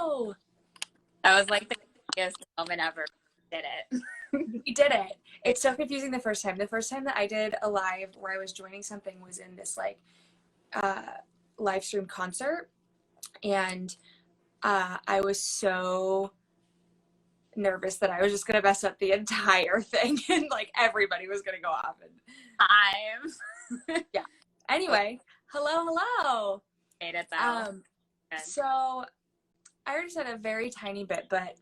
Hello. That was like the biggest moment ever. Did it. You did it. It's so confusing the first time. The first time that I did a live where I was joining something was in this like live stream concert. And I was so nervous that I was just going to mess up the entire thing and like everybody was going to go off. And yeah. Anyway, hello. Made it out. So I already said a very tiny bit, but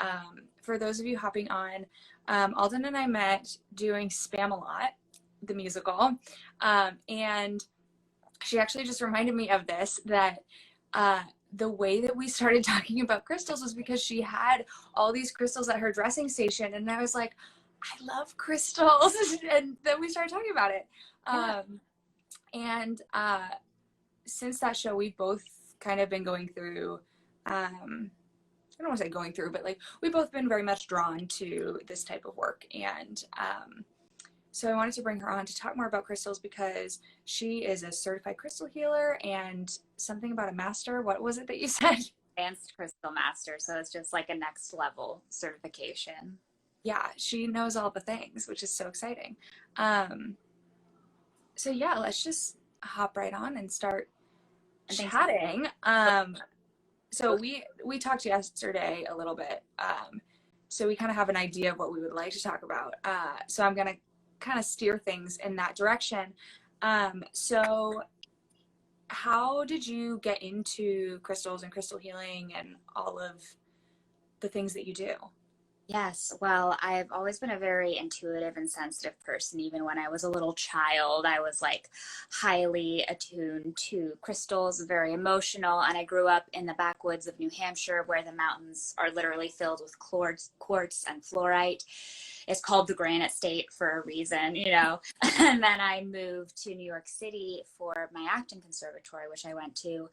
for those of you hopping on, Alden and I met doing Spam-A-Lot, the musical, and she actually just reminded me of this, that the way that we started talking about crystals was because she had all these crystals at her dressing station, and I was like, I love crystals, and then we started talking about it. And since that show, we've both kind of been going through I don't want to say going through, but like we've both been very much drawn to this type of work. And so I wanted to bring her on to talk more about crystals because she is a certified crystal healer and something about a master. What was it that you said? Advanced crystal master. So it's just like a next level certification. Yeah, she knows all the things, which is so exciting. So yeah, let's just hop right on and start chatting. So we talked yesterday a little bit, so we kind of have an idea of what we would like to talk about. So I'm going to kind of steer things in that direction. So how did you get into crystals and crystal healing and all of the things that you do? Yes, well, I've always been a very intuitive and sensitive person. Even when I was a little child, I was like highly attuned to crystals, very emotional. And I grew up in the backwoods of New Hampshire where the mountains are literally filled with quartz and fluorite. It's called the Granite State for a reason, you know. And then I moved to New York City for my acting conservatory, which I went to.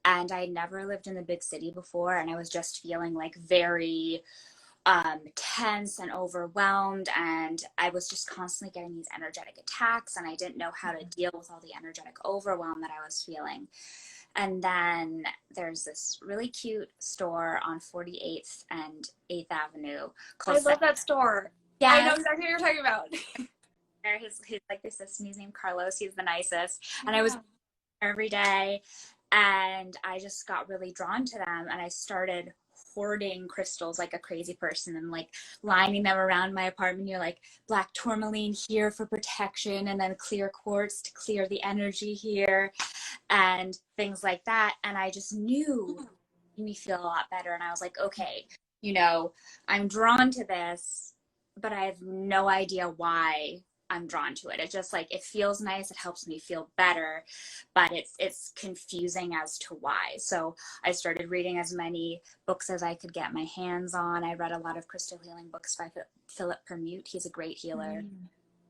And I never lived in the big city before. And I was just feeling like very tense and overwhelmed, and I was just constantly getting these energetic attacks, and I didn't know how to deal with all the energetic overwhelm that I was feeling. And then there's this really cute store on 48th and 8th Avenue called I love that store. Yeah, I know exactly what you're talking about. He's like this his name Carlos. He's the nicest. And I was there every day, and I just got really drawn to them, and I started hoarding crystals like a crazy person and like lining them around my apartment. You're like black tourmaline here for protection, and then clear quartz to clear the energy here, and things like that. And I just knew it made me feel a lot better. And I was like, okay, you know, I'm drawn to this, but I have no idea why I'm drawn to it. It just like, it feels nice. It helps me feel better, but it's confusing as to why. So I started reading as many books as I could get my hands on. I read a lot of crystal healing books by Philip Permute. He's a great healer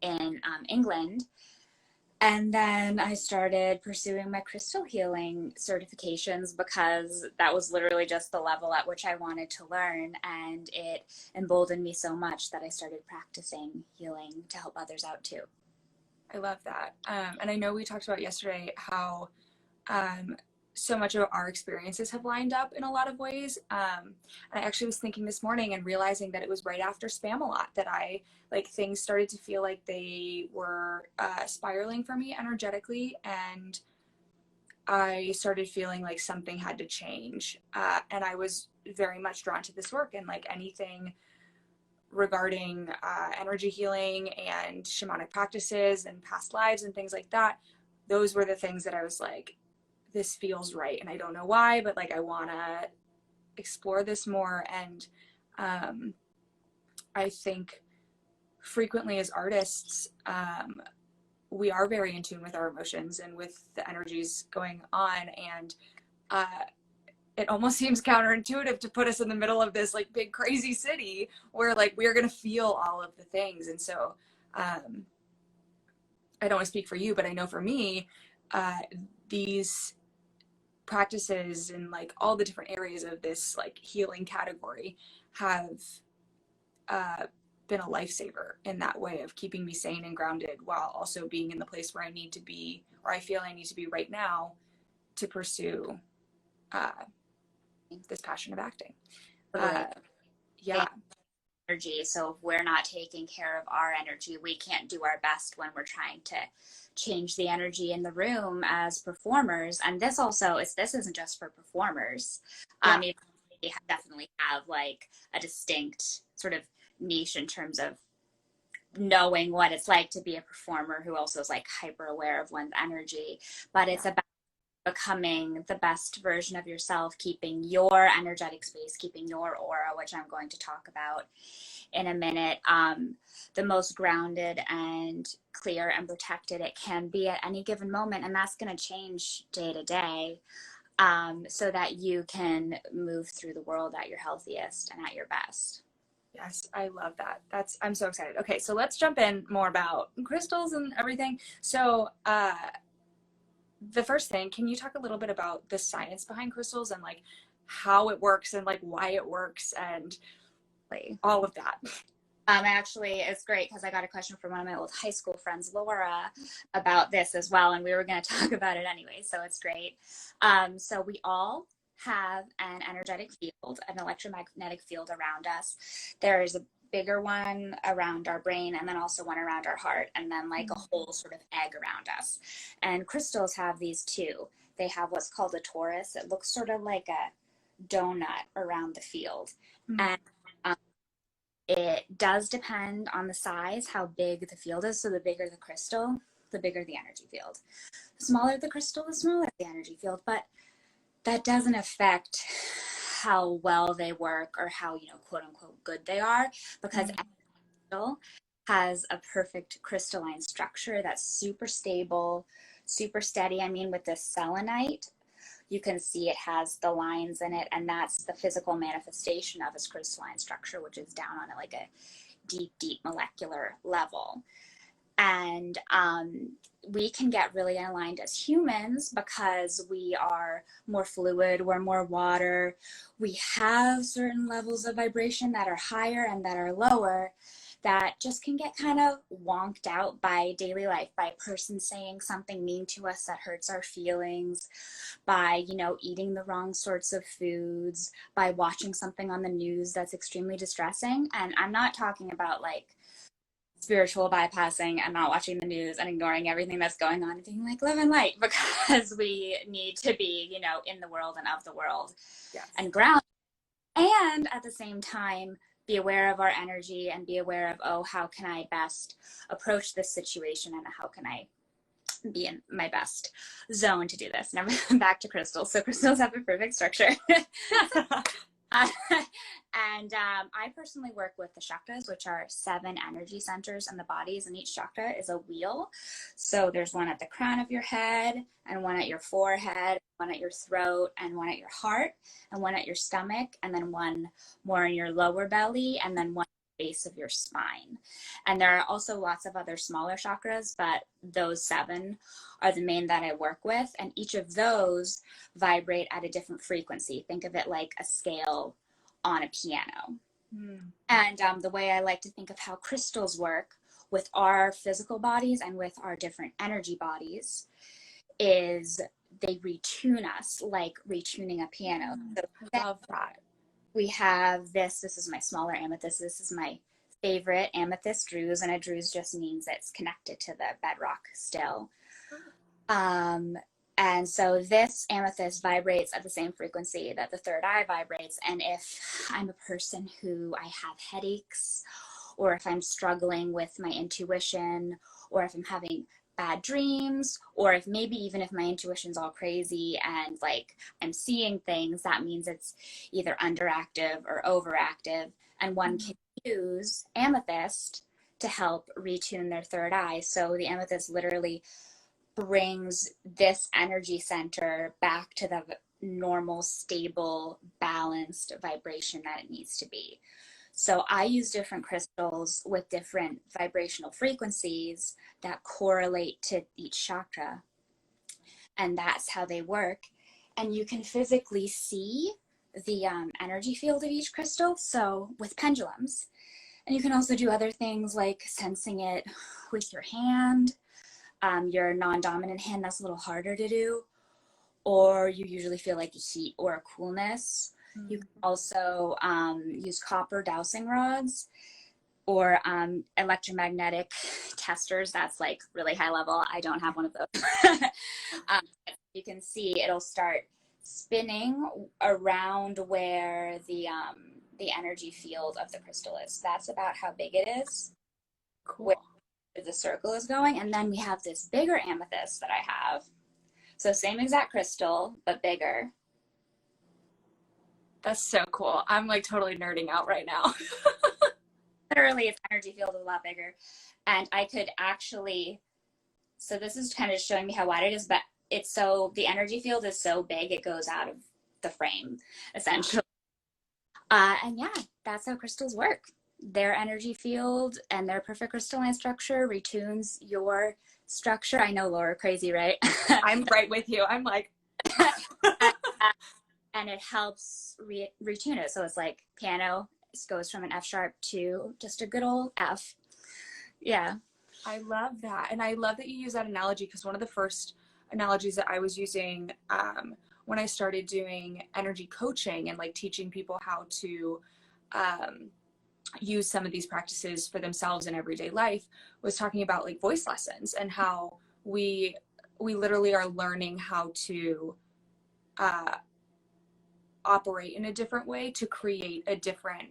in England. And then I started pursuing my crystal healing certifications because that was literally just the level at which I wanted to learn. And it emboldened me so much that I started practicing healing to help others out too. I love that. And I know we talked about yesterday how so much of our experiences have lined up in a lot of ways. And I actually was thinking this morning and realizing that it was right after Spam-A-Lot that I, like, things started to feel like they were spiraling for me energetically. And I started feeling like something had to change. And I was very much drawn to this work, and like anything regarding energy healing and shamanic practices and past lives and things like that. Those were the things that I was like, this feels right, and I don't know why, but like I want to explore this more. And I think frequently as artists, we are very in tune with our emotions and with the energies going on, and it almost seems counterintuitive to put us in the middle of this like big crazy city where like we're gonna feel all of the things. And so I don't want to speak for you, but I know for me, these practices and like all the different areas of this like healing category have been a lifesaver in that way of keeping me sane and grounded while also being in the place where I need to be, or I feel I need to be right now to pursue this passion of acting. Totally. Yeah. Energy. So if we're not taking care of our energy, we can't do our best when we're trying to change the energy in the room as performers. And this also this isn't just for performers. Yeah. They definitely have like a distinct sort of niche in terms of knowing what it's like to be a performer who also is like hyper aware of one's energy. But it's about becoming the best version of yourself, keeping your energetic space, keeping your aura, which I'm going to talk about in a minute, the most grounded and clear and protected it can be at any given moment. And that's going to change day to day, so that you can move through the world at your healthiest and at your best. Yes, I love that. I'm so excited. Okay, so let's jump in more about crystals and everything. So, the first thing, can you talk a little bit about the science behind crystals and like how it works and like why it works and all of that? Actually, it's great because I got a question from one of my old high school friends, Laura, about this as well, and we were going to talk about it anyway, so it's great. So we all have an energetic field, an electromagnetic field around us. There is a bigger one around our brain, and then also one around our heart, and then like a whole sort of egg around us. And crystals have these too. They have what's called a torus. It looks sort of like a donut around the field. And it does depend on the size, how big the field is. So the bigger the crystal, the bigger the energy field. The smaller the crystal, the smaller the energy field. But that doesn't affect how well they work or how, quote unquote, good they are, because every crystal has a perfect crystalline structure that's super stable, super steady. I mean, with the selenite, you can see it has the lines in it, and that's the physical manifestation of its crystalline structure, which is down on like a deep, deep molecular level. And we can get really aligned as humans because we are more fluid, we're more water, we have certain levels of vibration that are higher and that are lower, that just can get kind of wonked out by daily life, by a person saying something mean to us that hurts our feelings, by, eating the wrong sorts of foods, by watching something on the news that's extremely distressing. And I'm not talking about like spiritual bypassing and not watching the news and ignoring everything that's going on and being like, live in light, because we need to be, in the world and of the world. Yes. And ground. And at the same time, be aware of our energy and be aware of, oh, how can I best approach this situation and how can I be in my best zone to do this. Now back to crystals. So crystals have a perfect structure. And I personally work with the chakras, which are 7 energy centers in the bodies, and each chakra is a wheel. So there's one at the crown of your head, and one at your forehead, one at your throat, and one at your heart, and one at your stomach, and then one more in your lower belly, and then one base of your spine. And there are also lots of other smaller chakras, but those 7 are the main that I work with, and each of those vibrate at a different frequency. Think of it like a scale on a piano. And the way I like to think of how crystals work with our physical bodies and with our different energy bodies is they retune us, like retuning a piano. So I love that. We have this is my smaller amethyst. This is my favorite amethyst druze, and a druze just means it's connected to the bedrock still. And so this amethyst vibrates at the same frequency that the third eye vibrates. And if I'm a person who I have headaches, or if I'm struggling with my intuition, or if I'm having bad dreams, or if maybe even if my intuition's all crazy and like I'm seeing things, that means it's either underactive or overactive. And one can use amethyst to help retune their third eye. So the amethyst literally brings this energy center back to the normal, stable, balanced vibration that it needs to be. So I use different crystals with different vibrational frequencies that correlate to each chakra. And that's how they work. And you can physically see the energy field of each crystal, so with pendulums. And you can also do other things like sensing it with your hand. Your non-dominant hand, that's a little harder to do. Or you usually feel like a heat or a coolness. You can also use copper dowsing rods or electromagnetic testers. That's like really high level. I don't have one of those. You can see it'll start spinning around where the energy field of the crystal is. That's about how big it is. Cool. Where the circle is going. And then we have this bigger amethyst that I have. So same exact crystal, but bigger. That's so cool. I'm like totally nerding out right now. Literally, its energy field is a lot bigger. And I could actually, so this is kind of showing me how wide it is, but it's so, the energy field is so big, it goes out of the frame, essentially. And yeah, that's how crystals work. Their energy field and their perfect crystalline structure retunes your structure. I know, Laura, crazy, right? I'm right with you. I'm like, and it helps retune it. So it's like piano goes from an F sharp to just a good old F. Yeah. I love that. And I love that you use that analogy, because one of the first analogies that I was using when I started doing energy coaching and like teaching people how to use some of these practices for themselves in everyday life was talking about like voice lessons and how we literally are learning how to operate in a different way to create a different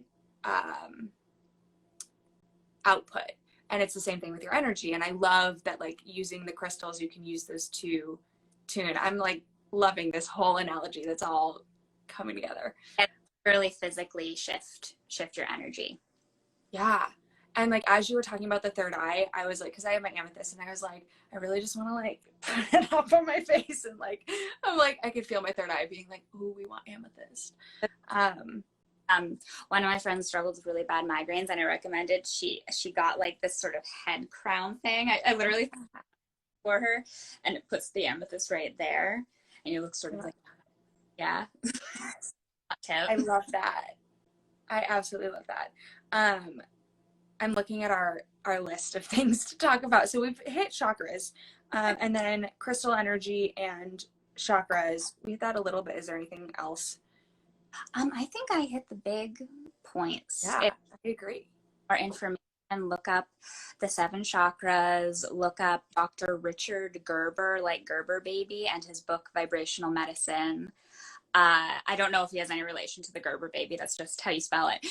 output. And it's the same thing with your energy. And I love that, like, using the crystals, you can use those to tune. I'm like loving this whole analogy that's all coming together. And really physically shift your energy. Yeah. And like, as you were talking about the third eye, I was like, because I have my amethyst, and I was like, I really just want to like put it up on my face. And like, I'm like, I could feel my third eye being like, ooh, we want amethyst. One of my friends struggled with really bad migraines, and I recommended she got like this sort of head crown thing. I literally for her, and it puts the amethyst right there, and you look sort of like, yeah. I love that. I absolutely love that. I'm looking at our list of things to talk about. So we've hit chakras, and then crystal energy and chakras. We hit that a little bit. Is there anything else? I think I hit the big points. Yeah, I agree. More information, look up the 7 chakras, look up Dr. Richard Gerber, like Gerber Baby, and his book Vibrational Medicine. I don't know if he has any relation to the Gerber Baby. That's just how you spell it.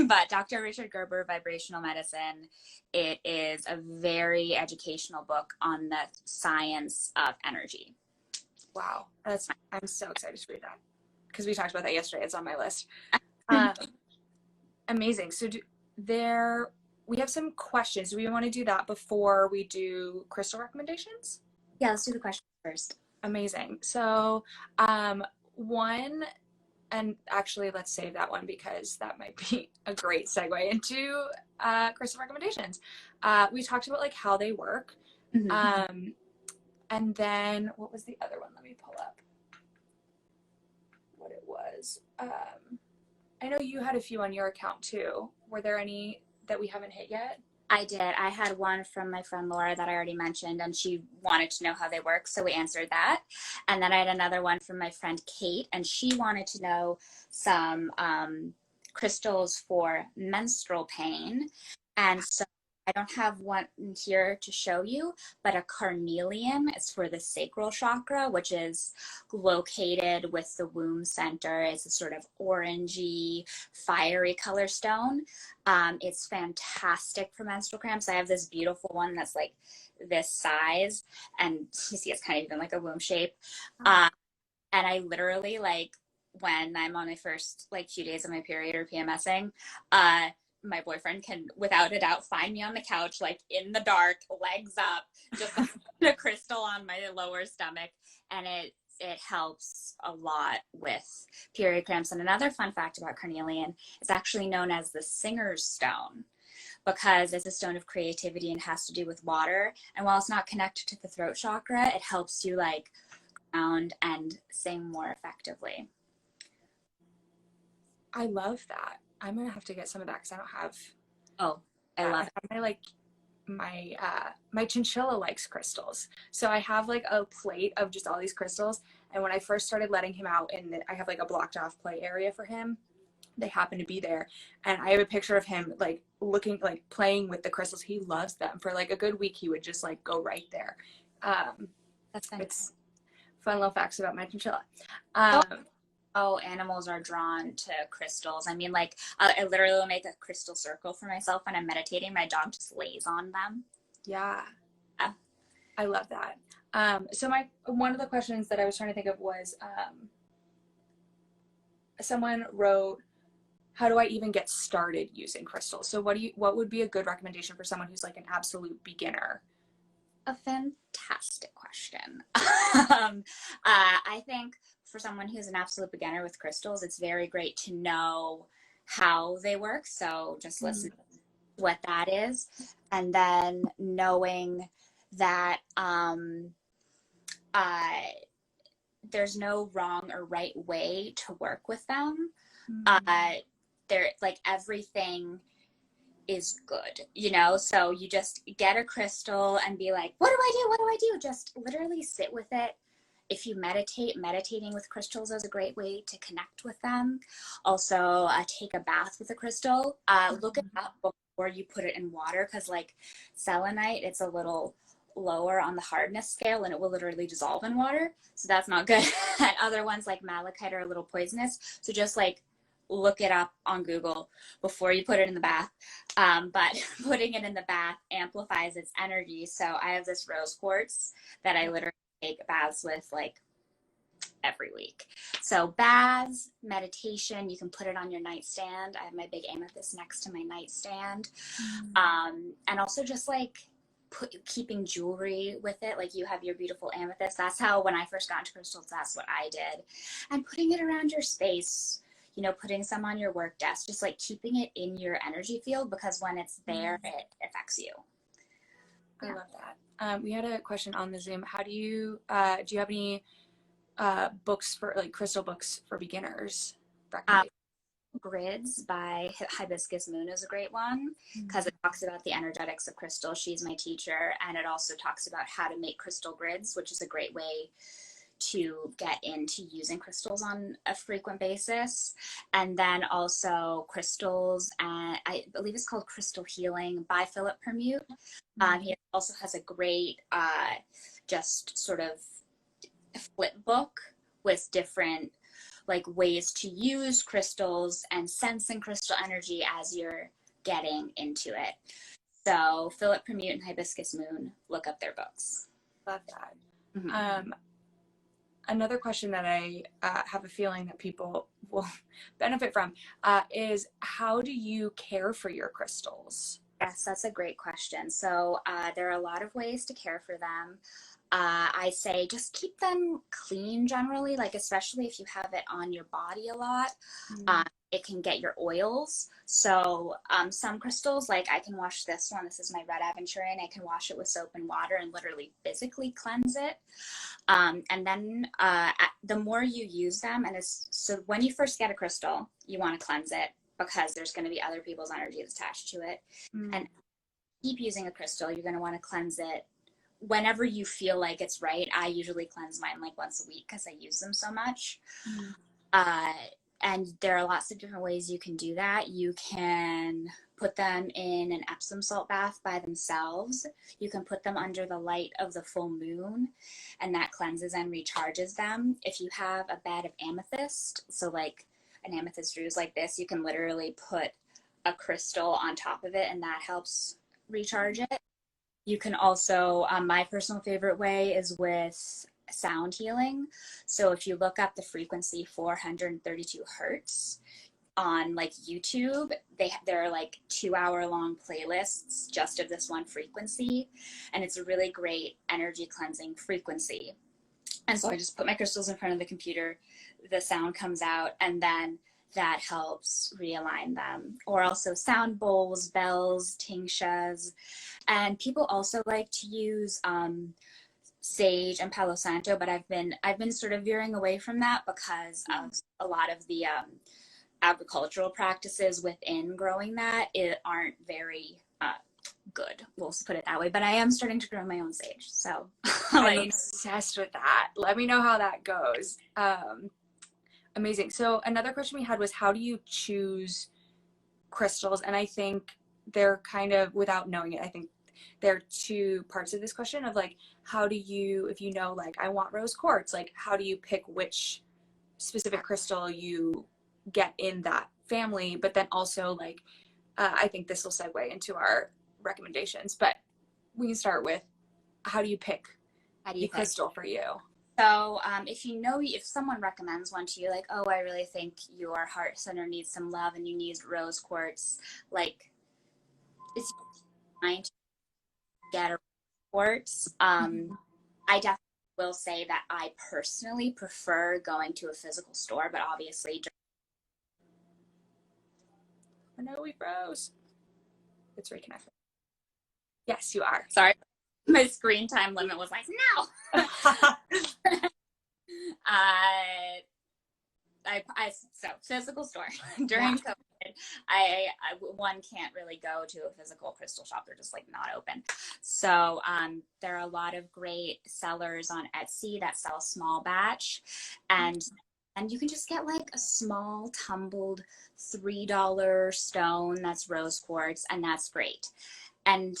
But Dr. Richard Gerber, Vibrational Medicine, it is a very educational book on the science of energy. Wow. I'm so excited to read that, because we talked about that yesterday. It's on my list. Amazing. So we have some questions. Do we want to do that before we do crystal recommendations? Yeah, let's do the questions first. Amazing. So one, and actually let's save that one, because that might be a great segue into crystal recommendations. We talked about like how they work. Mm-hmm. And then what was the other one? Let me pull up what it was. I know you had a few on your account too. Were there any that we haven't hit yet? I did. I had one from my friend Laura that I already mentioned, and she wanted to know how they work, so we answered that. And then I had another one from my friend Kate, and she wanted to know some crystals for menstrual pain. And so I don't have one here to show you, but a carnelian is for the sacral chakra, which is located with the womb center. It's a sort of orangey, fiery color stone. It's fantastic for menstrual cramps. I have this beautiful one that's like this size, and you see it's kind of even like a womb shape. And I literally, like, when I'm on my first like few days of my period or PMSing, my boyfriend can, without a doubt, find me on the couch, like in the dark, legs up, just a crystal on my lower stomach, and it helps a lot with period cramps. And another fun fact about carnelian, it's actually known as the singer's stone, because it's a stone of creativity and has to do with water. And while it's not connected to the throat chakra, it helps you like ground and sing more effectively. I love that. I'm gonna have to get some of that, because I don't have. Oh, I love it. My chinchilla likes crystals, so I have like a plate of just all these crystals, And when I first started letting him out, and I have like a blocked off play area for him, they happen to be there. And I have a picture of him like looking, like playing with the crystals. He loves them. For like a good week, he would just like go right there. That's fantastic. It's fun little facts about my chinchilla. Oh, animals are drawn to crystals. I mean, like, I literally will make a crystal circle for myself when I'm meditating. My dog just lays on them. Yeah. I love that. So one of the questions that I was trying to think of was, someone wrote, how do I even get started using crystals? So what would be a good recommendation for someone who's like an absolute beginner? A fantastic question. I think for someone who's an absolute beginner with crystals, it's very great to know how they work. So just listen to what that is, and then knowing that there's no wrong or right way to work with them. They're like, everything is good, you know? So you just get a crystal and be like, what do I do? What do I do? Just literally sit with it. If you meditating with crystals is a great way to connect with them. Also, take a bath with a crystal. Look it up before you put it in water, because like selenite, it's a little lower on the hardness scale and it will literally dissolve in water. So that's not good. And other ones like malachite are a little poisonous. So just like look it up on Google before you put it in the bath. But putting it in the bath amplifies its energy. So I have this rose quartz that I literally take baths with like every week. So baths, meditation, you can put it on your nightstand. I have my big amethyst next to my nightstand. And also just like keeping jewelry with it. Like you have your beautiful amethyst. That's how, when I first got into crystals, that's what I did. And putting it around your space, you know, putting some on your work desk, just like keeping it in your energy field, because when it's there, it affects you. I love that. We had a question on the Zoom. How do you have any books for like crystal books for beginners? Grids by Hibiscus Moon is a great one, because it talks about the energetics of crystal. She's my teacher, and it also talks about how to make crystal grids, which is a great way to get into using crystals on a frequent basis. And then also crystals, and I believe it's called Crystal Healing by Philip Permute. He also has a great just sort of flip book with different like ways to use crystals and sensing crystal energy as you're getting into it. So Philip Permute and Hibiscus Moon, look up their books. Love that. Another question that I have a feeling that people will benefit from is, how do you care for your crystals? Yes, that's a great question. So there are a lot of ways to care for them. I say just keep them clean generally, like especially if you have it on your body a lot. It can get your oils. So some crystals, like I can wash this one. This is my red aventurine. I can wash it with soap and water and literally physically cleanse it. And then the more you use them, so when you first get a crystal, you want to cleanse it, because there's going to be other people's energies attached to it. And keep using a crystal, you're going to want to cleanse it whenever you feel like it's right. I usually cleanse mine like once a week because I use them so much. And there are lots of different ways you can do that. You can put them in an Epsom salt bath by themselves. You can put them under the light of the full moon, and that cleanses and recharges them. If you have a bed of amethyst, so like an amethyst ruse like this, you can literally put a crystal on top of it, and that helps recharge it. You can also, my personal favorite way is with sound healing. So if you look up the frequency 432 hertz on like YouTube, there are like 2-hour long playlists just of this one frequency, and it's a really great energy cleansing frequency. And so I just put my crystals in front of the computer, the sound comes out, and then that helps realign them. Or also sound bowls, bells, tingsas. And people also like to use sage and Palo Santo, but I've been sort of veering away from that because of a lot of the agricultural practices within growing that aren't very good. We'll put it that way. But I am starting to grow my own sage. So I'm obsessed with that. Let me know how that goes. Amazing. So another question we had was, how do you choose crystals? And I think they're kind of, without knowing it, I think there are two parts of this question of like, how do you, if you know, like I want rose quartz, like how do you pick which specific crystal you get in that family? But then also like, I think this will segue into our recommendations, but we can start with, how do you pick the crystal for you? So if someone recommends one to you, like, oh, I really think your heart center needs some love and you need rose quartz, like, it's fine to get a quartz. I definitely will say that I personally prefer going to a physical store, but obviously. I know we froze. It's reconnected. Yes, you are. Sorry. My screen time limit was like, no. So physical store during COVID, one can't really go to a physical crystal shop. They're just like not open. So there are a lot of great sellers on Etsy that sell small batch, and you can just get like a small tumbled $3 stone that's rose quartz, and that's great. And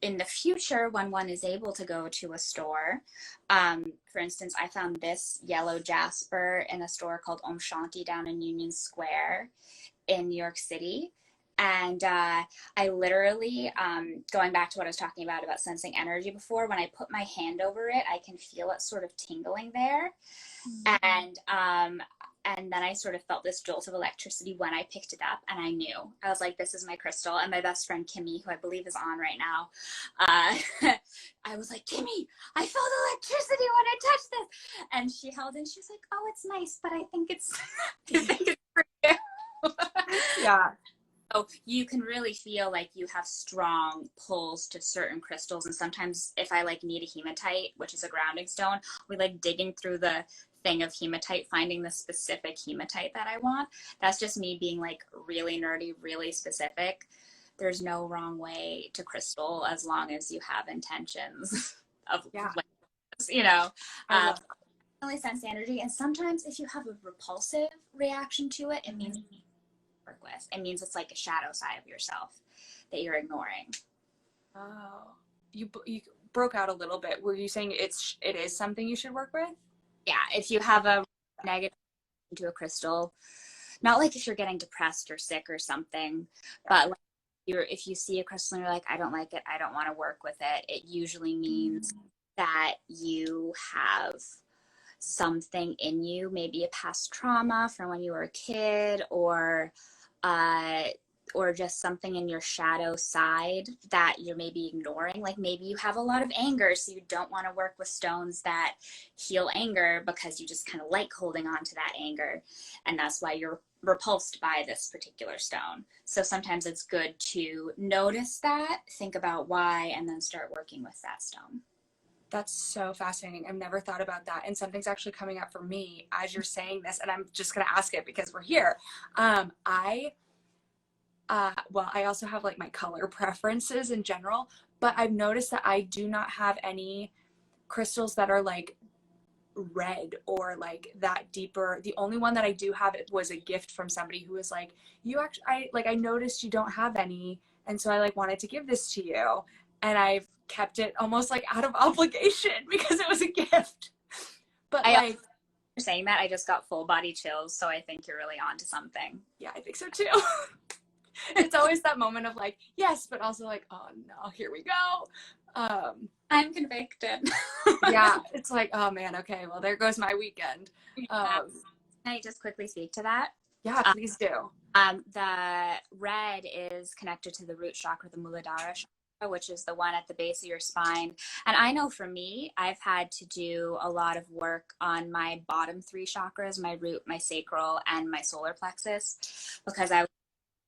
in the future, when one is able to go to a store, for instance, I found this yellow jasper in a store called Om Shanti down in Union Square in New York City. And I literally, going back to what I was talking about sensing energy before, when I put my hand over it, I can feel it sort of tingling there. And then I sort of felt this jolt of electricity when I picked it up, and I knew. I was like, this is my crystal. And my best friend, Kimmy, who I believe is on right now, I was like, Kimmy, I felt electricity when I touched this. And she held it, she was like, oh, it's nice, but I think it's, for you. Yeah. So you can really feel like you have strong pulls to certain crystals. And sometimes if I like need a hematite, which is a grounding stone, we like digging through the thing of hematite, finding the specific hematite that I want. That's just me being like really nerdy, really specific. There's no wrong way to crystal as long as you have intentions of, you know, really sense energy. And sometimes if you have a repulsive reaction to it, it means work with. It means it's like a shadow side of yourself that you're ignoring. Oh, you broke out a little bit. Were you saying it is something you should work with? Yeah, if you have a negative to a crystal, not like if you're getting depressed or sick or something, but like if you see a crystal and you're like, I don't like it, I don't want to work with it, it usually means that you have something in you, maybe a past trauma from when you were a kid, or just something in your shadow side that you're maybe ignoring. Like maybe you have a lot of anger, so you don't want to work with stones that heal anger because you just kind of like holding on to that anger. And that's why you're repulsed by this particular stone. So sometimes it's good to notice that, think about why, and then start working with that stone. That's so fascinating. I've never thought about that. And something's actually coming up for me as you're saying this, and I'm just going to ask it because we're here. I also have like my color preferences in general, but I've noticed that I do not have any crystals that are like red or like that deeper. The only one that I do have, it was a gift from somebody who was like, I noticed you don't have any, and so I like wanted to give this to you, and I've kept it almost like out of obligation because it was a gift. But like saying that, I just got full body chills, so I think you're really onto something. Yeah, I think so too. It's always that moment of like, yes, but also like, oh no, here we go. I'm convicted. Yeah, it's like, oh man, okay, well there goes my weekend. Can I just quickly speak to that? Yeah, please do. The red is connected to the root chakra, the Muladhara chakra, which is the one at the base of your spine. And I know for me, I've had to do a lot of work on my bottom three chakras, my root, my sacral, and my solar plexus, because I was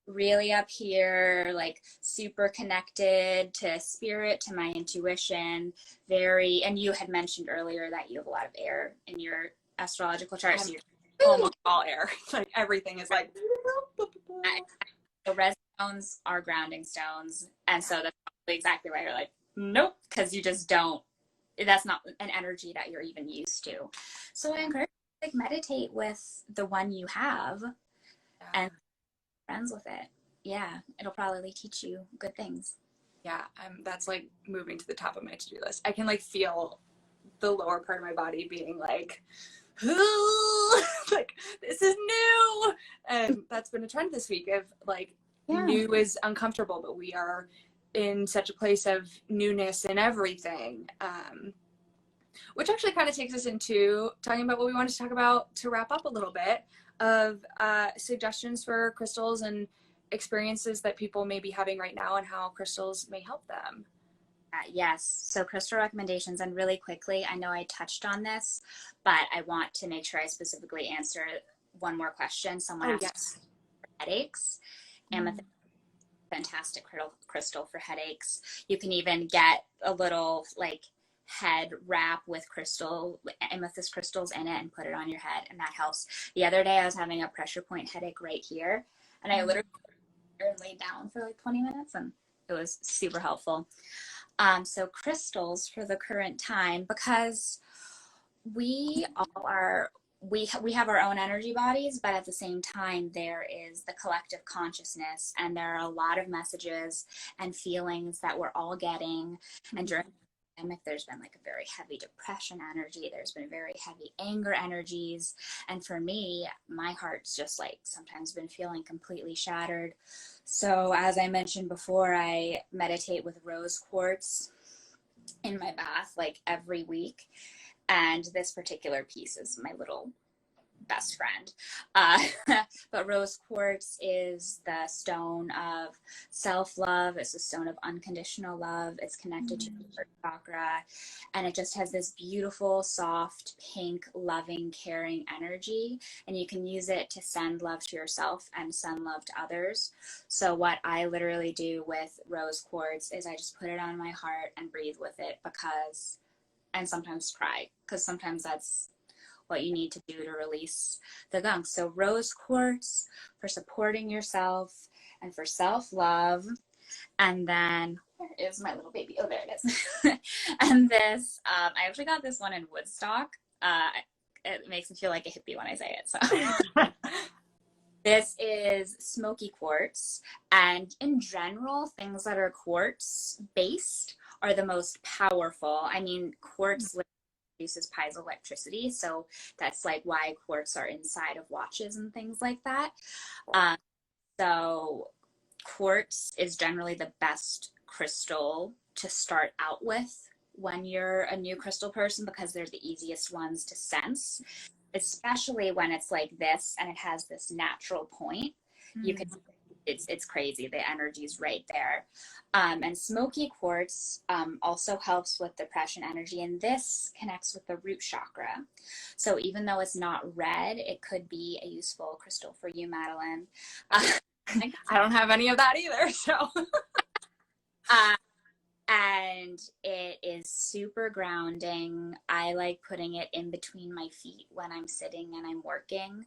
really up here, like super connected to spirit, to my intuition, and you had mentioned earlier that you have a lot of air in your astrological chart. So you're almost all air. Like everything is like resonate stones are grounding stones. And so that's probably exactly why you're like, nope, because you just don't, that's not an energy that you're even used to. So I encourage you to like meditate with the one you have and friends with it. Yeah, it'll probably teach you good things. Yeah, that's like moving to the top of my to-do list. I can like feel the lower part of my body being like, like this is new, and that's been a trend this week of like new is uncomfortable, but we are in such a place of newness in everything, which actually kind of takes us into talking about what we wanted to talk about to wrap up a little bit of suggestions for crystals and experiences that people may be having right now and how crystals may help them. Yes. So crystal recommendations, and really quickly, I know I touched on this, but I want to make sure I specifically answer one more question. Someone asked for headaches. Amethyst, fantastic crystal for headaches. You can even get a little like head wrap with amethyst crystals in it and put it on your head, and that helps. The other day I was having a pressure point headache right here, and I literally laid down for like 20 minutes, and it was super helpful. So crystals for the current time, because we have our own energy bodies, but at the same time there is the collective consciousness, and there are a lot of messages and feelings that we're all getting. And during the pandemic, there's been like a very heavy depression energy, there's been very heavy anger energies, and for me, my heart's just like sometimes been feeling completely shattered. So as I mentioned before, I meditate with rose quartz in my bath like every week. And this particular piece is my little best friend. But rose quartz is the stone of self-love. It's the stone of unconditional love. It's connected to your chakra. And it just has this beautiful, soft, pink, loving, caring energy. And you can use it to send love to yourself and send love to others. So what I literally do with rose quartz is I just put it on my heart and breathe with it, and sometimes cry, because sometimes that's what you need to do to release the gunk. So rose quartz for supporting yourself and for self-love. And then, where is my little baby? Oh, there it is. And this, I actually got this one in Woodstock. It makes me feel like a hippie when I say it. So this is Smoky Quartz. And in general, things that are quartz based are the most powerful. I mean, quartz produces piezoelectricity, so that's like why quartz are inside of watches and things like that. So quartz is generally the best crystal to start out with when you're a new crystal person, because they're the easiest ones to sense, especially when it's like this and it has this natural point. You can, it's crazy, the energy's right there. And smoky quartz also helps with depression energy, and this connects with the root chakra. So even though it's not red, it could be a useful crystal for you, Madeline. I don't have any of that either, so. And it is super grounding. I like putting it in between my feet when I'm sitting and I'm working,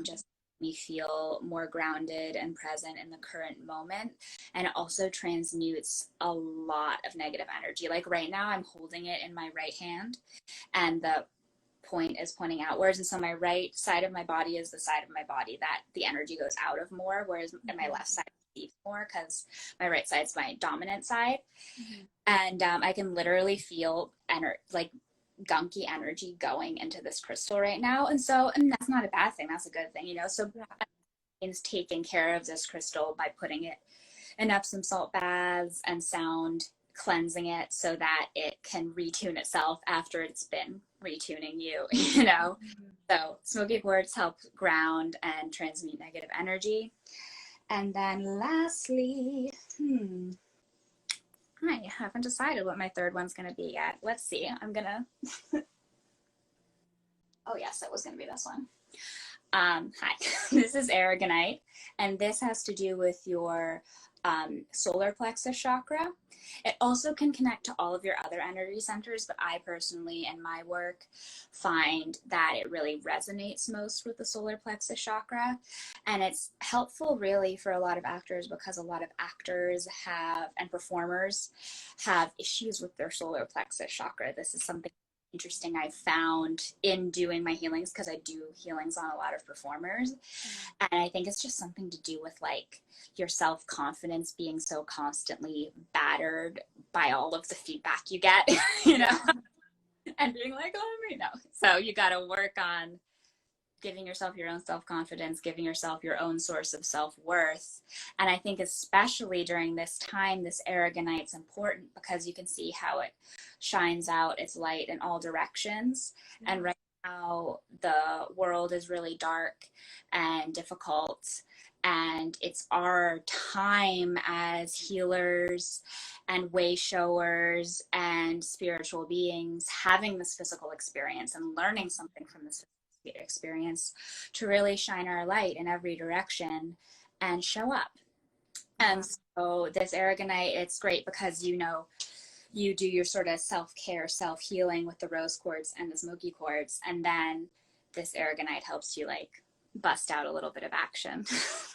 just me feel more grounded and present in the current moment. And it also transmutes a lot of negative energy. Like right now I'm holding it in my right hand, and the point is pointing outwards, and so my right side of my body is the side of my body that the energy goes out of more, whereas my left side receives more, because my right side's my dominant side. And I can literally feel like gunky energy going into this crystal right now. And that's not a bad thing, that's a good thing, so means taking care of this crystal by putting it in Epsom salt baths and sound cleansing it so that it can retune itself after it's been retuning you. So smoky quartz helps ground and transmute negative energy. And then lastly, I haven't decided what my third one's going to be yet. Let's see. I'm going to... Oh, yes, it was going to be this one. Hi, this is Aragonite, and this has to do with your solar plexus chakra. It also can connect to all of your other energy centers, but I personally, in my work, find that it really resonates most with the solar plexus chakra. And it's helpful really for a lot of actors because a lot of actors have, and performers have issues with their solar plexus chakra. This is something interesting I found in doing my healings, because I do healings on a lot of performers. And I think it's just something to do with like your self-confidence being so constantly battered by all of the feedback you get, you know, and being like, oh, you know, so you got to work on giving yourself your own self-confidence, giving yourself your own source of self-worth. And I think especially during this time, this Aragonite's important because you can see how it shines out its light in all directions. And right now the world is really dark and difficult. And it's our time as healers and way showers and spiritual beings having this physical experience and learning something from this experience to really shine our light in every direction and show up. And so this Aragonite, it's great because, you know, you do your sort of self-care, self-healing with the rose quartz and the smoky quartz, and then this Aragonite helps you like bust out a little bit of action.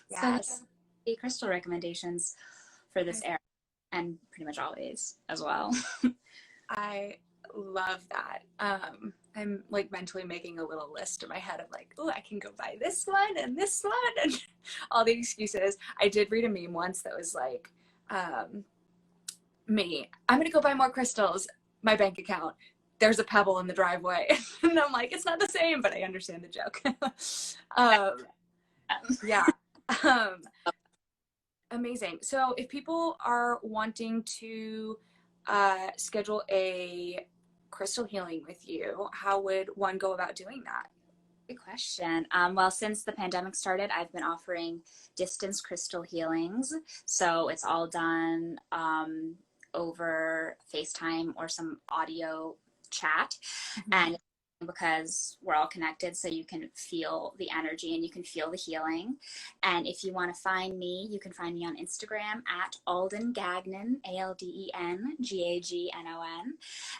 Yes. So crystal recommendations for this era, and pretty much always as well. I love that. I'm like mentally making a little list in my head of like, oh, I can go buy this one and all the excuses. I did read a meme once that was like, I'm gonna go buy more crystals. My bank account, there's a pebble in the driveway. And I'm like, it's not the same, but I understand the joke. Yeah. Amazing. So if people are wanting to schedule a crystal healing with you, how would one go about doing that? Good question. Well, since the pandemic started, I've been offering distance crystal healings. So it's all done over FaceTime or some audio chat. Mm-hmm. And because we're all connected, so you can feel the energy and you can feel the healing. And if you want to find me, you can find me on Instagram at Alden Gagnon, ALDENGAGNON.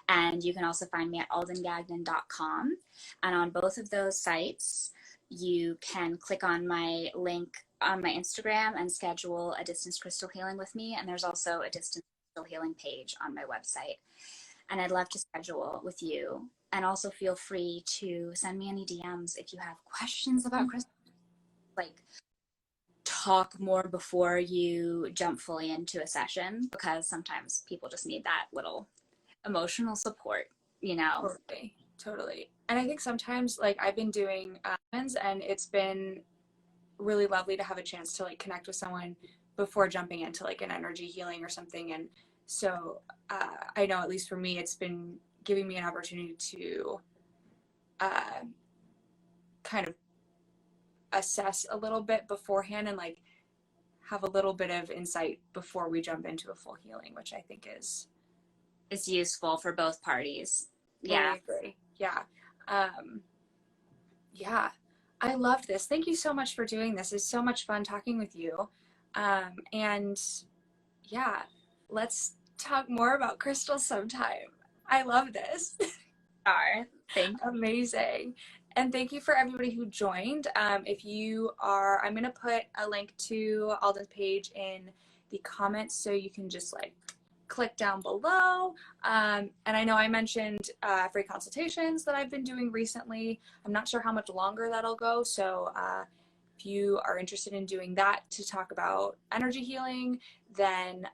And you can also find me at aldengagnon.com. And on both of those sites, you can click on my link on my Instagram and schedule a distance crystal healing with me. And there's also a distance crystal healing page on my website. And I'd love to schedule with you. And also feel free to send me any DMs if you have questions about crystals. Like, talk more before you jump fully into a session, because sometimes people just need that little emotional support, you know? Totally. And I think sometimes, like, I've been doing and it's been really lovely to have a chance to like connect with someone before jumping into like an energy healing or something. And so I know, at least for me, it's been giving me an opportunity to kind of assess a little bit beforehand and like have a little bit of insight before we jump into a full healing, which I think is useful for both parties. Yeah. I agree. Yeah. Yeah. I loved this. Thank you so much for doing this. It's so much fun talking with you. And yeah, let's talk more about crystals sometime. I love this. Thank you. Amazing. And thank you for everybody who joined. If you are, I'm going to put a link to Alden's page in the comments so you can just like click down below. And I know I mentioned free consultations that I've been doing recently. I'm not sure how much longer that'll go. So if you are interested in doing that to talk about energy healing, then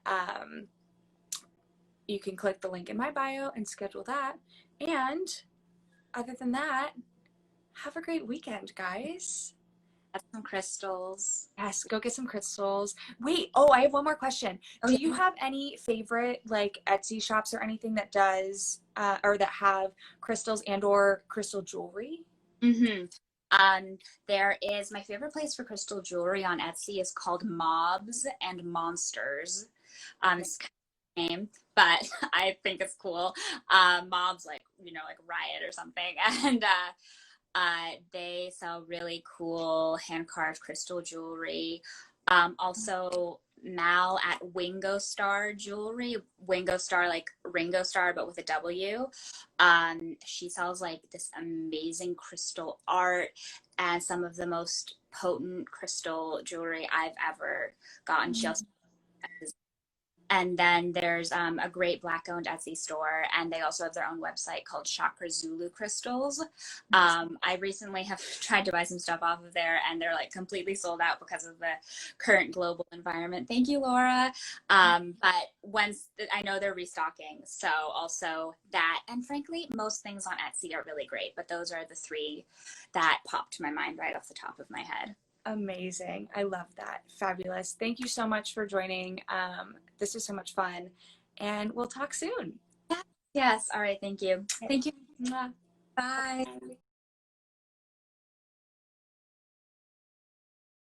you can click the link in my bio and schedule that. And other than that, have a great weekend, guys. Get some crystals. Yes, go get some crystals. Wait, I have one more question. Do you have any favorite like Etsy shops or anything that does or that have crystals and or crystal jewelry? Mm-hmm. There is, my favorite place for crystal jewelry on Etsy is called Mobs and Monsters. It's kind of name, but I think it's cool. Mobs, like, you know, like riot or something. And they sell really cool hand-carved crystal jewelry. Also, Mal at Wingo Star Jewelry. Wingo Star, like Ringo Star, but with a W. She sells like this amazing crystal art and some of the most potent crystal jewelry I've ever gotten. She also, and then there's a great Black owned Etsy store, and they also have their own website called Chakra Zulu Crystals. I recently have tried to buy some stuff off of there, and they're like completely sold out because of the current global environment. Thank you, Laura. But once I know they're restocking, so also that, and frankly, most things on Etsy are really great, but those are the three that popped to my mind right off the top of my head. Amazing. I love that. Fabulous. Thank you so much for joining. This was so much fun, and we'll talk soon. Yes. All right. Thank you. Thank you. Bye.